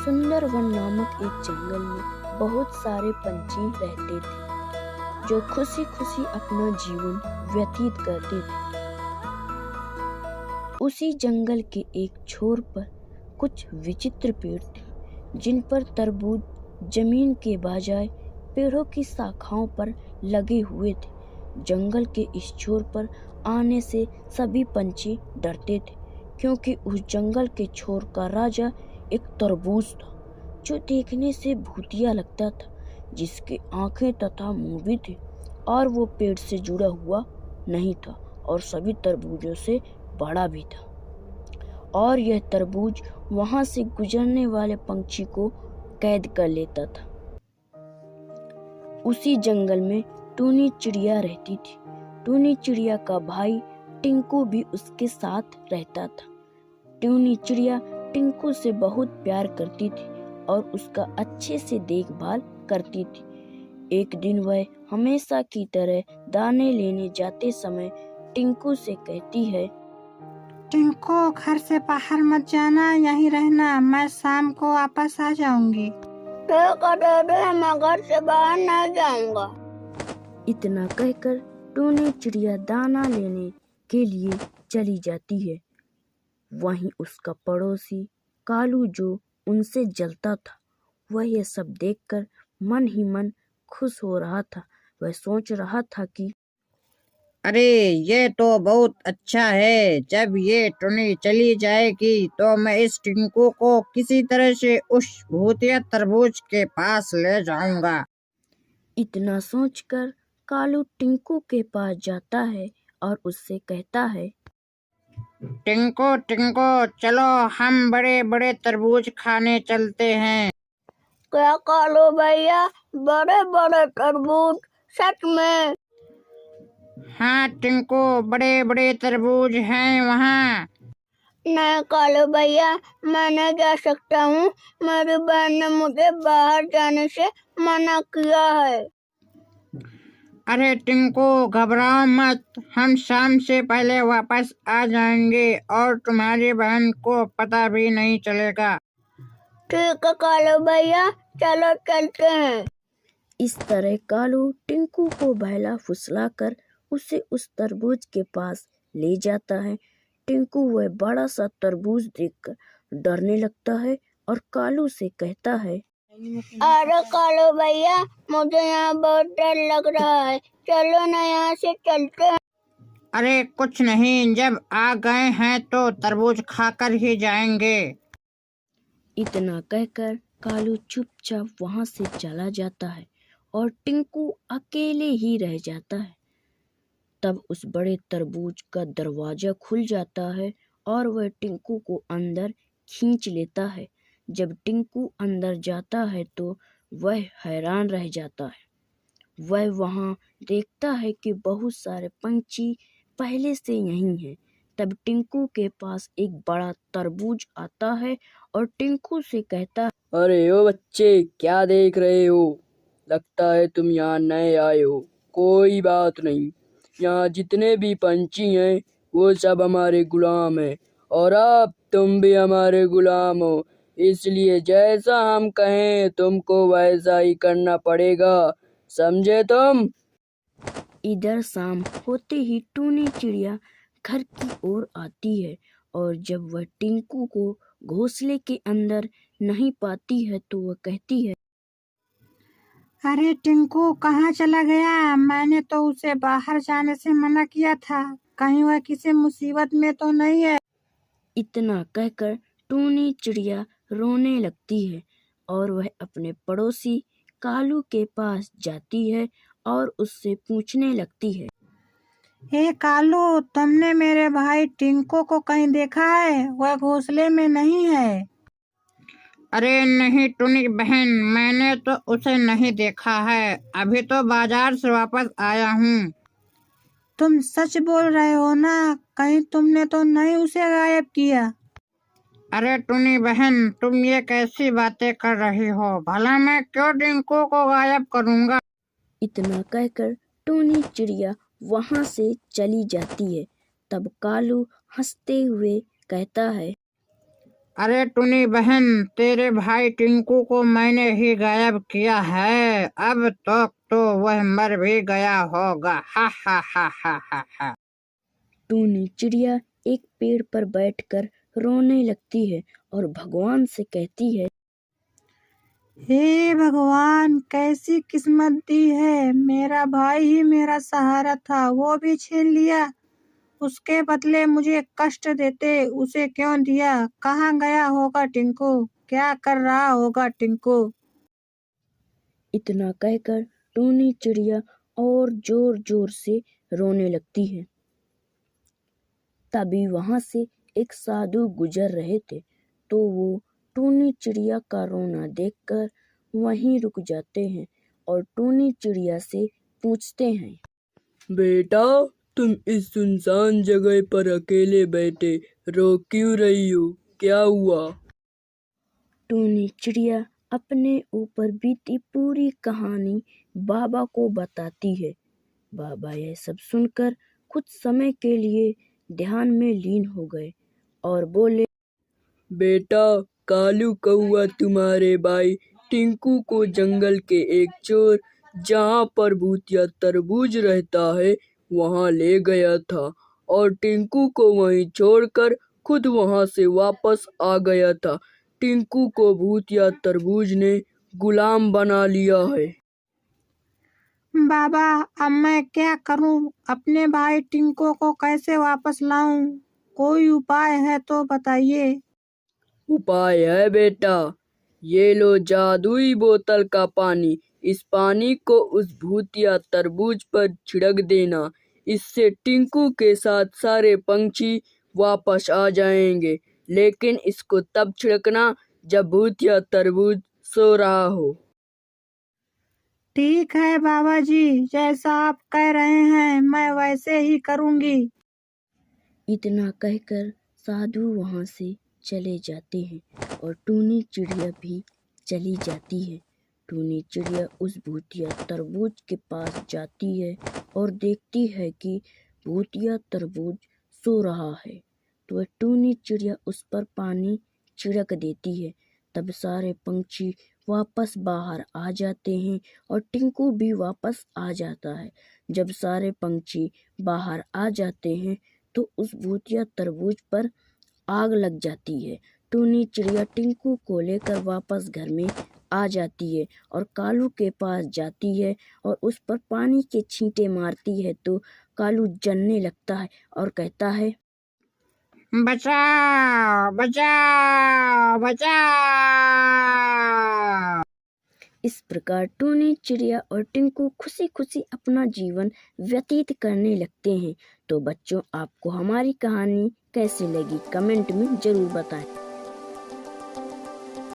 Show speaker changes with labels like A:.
A: सुंदरवन नामक एक जंगल में बहुत सारे पंछी रहते थे जो खुशी खुशी अपना जीवन व्यतीत करते थे। उसी जंगल के एक छोर पर कुछ विचित्र पेड़ थे जिन पर तरबूज जमीन के बजाय पेड़ों की शाखाओं पर लगे हुए थे। जंगल के इस छोर पर आने से सभी पंछी डरते थे क्योंकि उस जंगल के छोर का राजा एक तरबूज था जो देखने से भूतिया लगता था, जिसके आंखें तथा मुंह भी थे और वो पेड़ से जुड़ा हुआ नहीं था और सभी तरबूजों से बड़ा भी था। और यह तरबूज वहां से गुजरने वाले पंछी को कैद कर लेता था। उसी जंगल में टूनी चिड़िया रहती थी। टूनी चिड़िया का भाई टिंकू भी उसके साथ रहता था। टूनी चिड़िया टिंकू से बहुत प्यार करती थी और उसका अच्छे से देखभाल करती थी। एक दिन वह हमेशा की तरह दाने लेने जाते समय टिंकू से कहती है,
B: टिंकू, घर से बाहर मत जाना, यहीं रहना, मैं शाम को वापस आ जाऊंगी।
C: ठीक है, मैं घर से बाहर नहीं जाऊंगा।
A: इतना कहकर टूनी चिड़िया दाना लेने के लिए चली जाती है। वहीं उसका पड़ोसी कालू जो उनसे जलता था, वह यह सब देखकर मन ही मन खुश हो रहा था। वह सोच रहा था कि
B: अरे ये तो बहुत अच्छा है, जब ये टुनी चली जाएगी तो मैं इस टिंकू को किसी तरह से उस भूतिया तरबूज के पास ले जाऊंगा।
A: इतना सोचकर कालू टिंकू के पास जाता है और उससे कहता है,
B: टिंकू टिंकू, चलो हम बड़े बड़े तरबूज खाने चलते हैं।
C: क्या कालू भैया, बड़े बड़े तरबूज? सच में?
B: हाँ टिंकू, बड़े बड़े तरबूज हैं वहाँ।
C: नहीं कालू भैया, मैं नहीं जा सकता हूँ। मेरी बहन ने मुझे बाहर जाने से मना किया है।
B: अरे टिंकू, घबराओ मत, हम शाम से पहले वापस आ जाएंगे और तुम्हारी बहन को पता भी नहीं चलेगा।
C: ठीक है कालू भैया, चलो चलते हैं।
A: इस तरह कालू टिंकू को बहला फुसलाकर उसे उस तरबूज के पास ले जाता है। टिंकू वह बड़ा सा तरबूज देखकर डरने लगता है और कालू से कहता है,
C: अरे कालू भैया, मुझे यहाँ बहुत डर लग रहा है, चलो ना यहाँ से चलते हैं।
B: अरे कुछ नहीं, जब आ गए हैं तो तरबूज खाकर ही जाएंगे।
A: इतना कहकर कालू चुपचाप वहां से चला जाता है और टिंकू अकेले ही रह जाता है। तब उस बड़े तरबूज का दरवाजा खुल जाता है और वह टिंकू को अंदर खींच लेता है। जब टिंकू अंदर जाता है तो वह हैरान रह जाता है। वह वहां देखता है कि बहुत सारे पंछी पहले से यहीं हैं। तब टिंकू के पास एक बड़ा तरबूज आता है और टिंकू से कहता है,
D: अरे ओ बच्चे, क्या देख रहे हो? लगता है तुम यहाँ नए आए हो। कोई बात नहीं, यहाँ जितने भी पंछी हैं वो सब हमारे गुलाम हैं और अब तुम भी हमारे गुलाम हो, इसलिए जैसा हम कहें तुमको वैसा ही करना पड़ेगा, समझे तुम?
A: इधर शाम होते ही टूनी चिड़िया घर की ओर आती है और जब वह टिंकू को घोंसले के अंदर नहीं पाती है तो वह कहती है,
B: अरे टिंकू कहाँ चला गया? मैंने तो उसे बाहर जाने से मना किया था, कहीं वह किसी मुसीबत में तो नहीं है।
A: इतना कहकर टूनी चिड़िया रोने लगती है और वह अपने पड़ोसी कालू के पास जाती है और उससे पूछने लगती है,
B: हे कालू, तुमने मेरे भाई टिंकू को कहीं देखा है? वह घोंसले में नहीं है। अरे नहीं टुनी बहन, मैंने तो उसे नहीं देखा है, अभी तो बाजार से वापस आया हूँ। तुम सच बोल रहे हो ना? कहीं तुमने तो नहीं उसे गायब किया? अरे टुनी बहन, तुम ये कैसी बातें कर रही हो? भला मैं क्यों टिंकू को गायब करूँगा?
A: इतना कहकर टूनी चिड़िया वहां से चली जाती है। तब कालू हंसते हुए कहता है,
B: अरे टुनी बहन, तेरे भाई टिंकू को मैंने ही गायब किया है। अब तक तो वह मर भी गया होगा। हा हा हा हा हा हा।
A: टूनी चिड़िया एक पेड़ पर बैठकर रोने लगती है और भगवान से कहती है,
B: हे भगवान, कैसी किस्मत दी है। मेरा भाई ही मेरा सहारा था, वो भी छीन लिया। उसके बदले मुझे कष्ट देते उसे क्यों दिया। कहाँ गया होगा टिंकू, क्या कर रहा होगा टिंकू।
A: इतना कहकर टूनी चिड़िया और जोर जोर से रोने लगती है। तभी वहां से एक साधु गुजर रहे थे, तो वो टूनी चिड़िया का रोना देखकर वहीं रुक जाते हैं और टूनी चिड़िया से पूछते हैं,
D: बेटा, तुम इस सुनसान जगह पर अकेले बैठे रो क्यों रही हो? क्या हुआ?
A: टूनी चिड़िया अपने ऊपर बीती पूरी कहानी बाबा को बताती है। बाबा यह सब सुनकर कुछ समय के लिए ध्यान में लीन हो गए और बोले,
D: बेटा, कालू कौआ तुम्हारे भाई टिंकू को जंगल के एक चोर, जहाँ पर भूतिया तरबूज रहता है, वहाँ ले गया था और टिंकू को वहीं छोड़कर खुद वहाँ से वापस आ गया था। टिंकू को भूतिया तरबूज ने गुलाम बना लिया है।
B: बाबा, अब मैं क्या करूं? अपने भाई टिंकू को कैसे वापस लाऊं? कोई उपाय है तो बताइए।
D: उपाय है बेटा, ये लो जादुई बोतल का पानी। इस पानी को उस भूतिया तरबूज पर छिड़क देना। इससे टिंकू के साथ सारे पंछी वापस आ जाएंगे, लेकिन इसको तब छिड़कना जब भूतिया तरबूज सो रहा हो।
B: ठीक है बाबा जी, जैसा आप कह रहे हैं मैं वैसे ही करूंगी।
A: इतना कहकर साधु वहां से चले जाते हैं और टूनी चिड़िया भी चली जाती है। टूनी चिड़िया उस भूतिया तरबूज के पास जाती है और देखती है कि भूतिया तरबूज सो रहा है, तो वह टूनी चिड़िया उस पर पानी छिड़क देती है। तब सारे पंछी वापस बाहर आ जाते हैं और टिंकू भी वापस आ जाता है। जब सारे पंछी बाहर आ जाते हैं तो उस भूतिया तरबूज पर आग लग जाती है। टूनी चिड़िया टिंकू को लेकर वापस घर में आ जाती है और कालू के पास जाती है और उस पर पानी के छींटे मारती है, तो कालू जलने लगता है और कहता है,
B: बचाओ बचाओ बचाओ।
A: इस प्रकार टूनी चिड़िया और टिंकू खुशी खुशी अपना जीवन व्यतीत करने लगते हैं। तो बच्चों, आपको हमारी कहानी कैसी लगी कमेंट में जरूर बताएं।